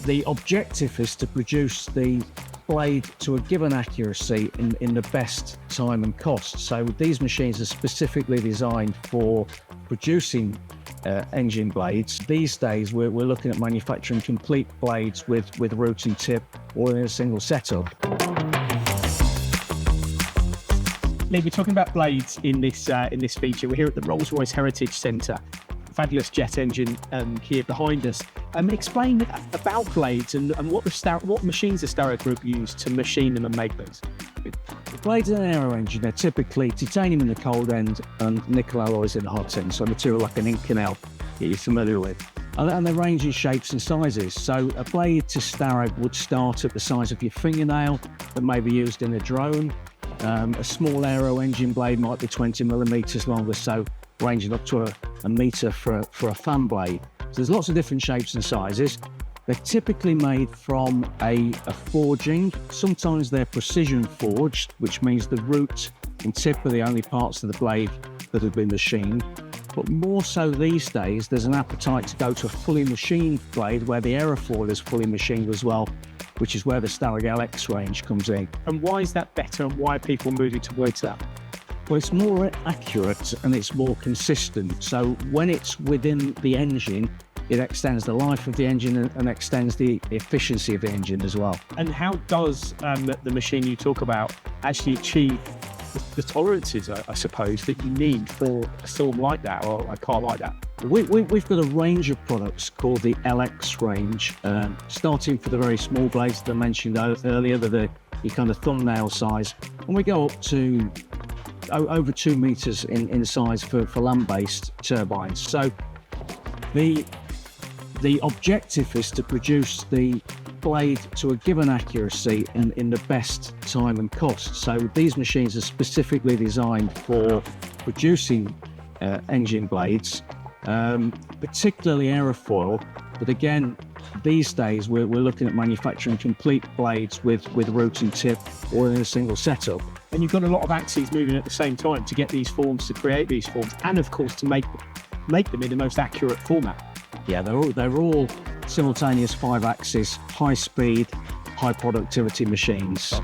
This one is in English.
The objective is to produce the blade to a given accuracy in the best time and cost. So these machines are specifically designed for producing engine blades. These days we're looking at manufacturing complete blades with root and tip, all in a single setup. Lee, we're talking about blades in this feature. We're here at the Rolls-Royce Heritage Centre. Fabulous jet engine here behind us. Explain about blades and what machines the Starrag Group use to machine them and make those. The blades in an aero engine are typically titanium in the cold end and nickel alloys in the hot end, so a material like an Inconel that you're familiar with. And they range in shapes and sizes. So a blade to Starrag would start at the size of your fingernail that may be used in a drone. A small aero engine blade might be 20 millimeters long or so, ranging up to a metre for a fan blade. So there's lots of different shapes and sizes. They're typically made from a forging. Sometimes they're precision forged, which means the root and tip are the only parts of the blade that have been machined. But more so these days, there's an appetite to go to a fully machined blade where the aerofoil is fully machined as well, which is where the Starrag LX range comes in. And why is that better, and why are people moving towards that? Well, it's more accurate and it's more consistent. So when it's within the engine, it extends the life of the engine and extends the efficiency of the engine as well. And how does the machine you talk about actually achieve the tolerances, I suppose, that you need for a storm like that or a car like that? We've got a range of products called the LX range, starting for the very small blades that I mentioned earlier, that are your kind of thumbnail size, and we go up to over 2 meters in size for land-based turbines. So the objective is to produce the blade to a given accuracy in the best time and cost. So these machines are specifically designed for producing engine blades, particularly aerofoil. But again, these days we're looking at manufacturing complete blades with root and tip, all in a single setup. And you've got a lot of axes moving at the same time to get these forms, to create these forms, and of course to make them in the most accurate format. Yeah, they're all simultaneous 5-axis, high-speed, high-productivity machines.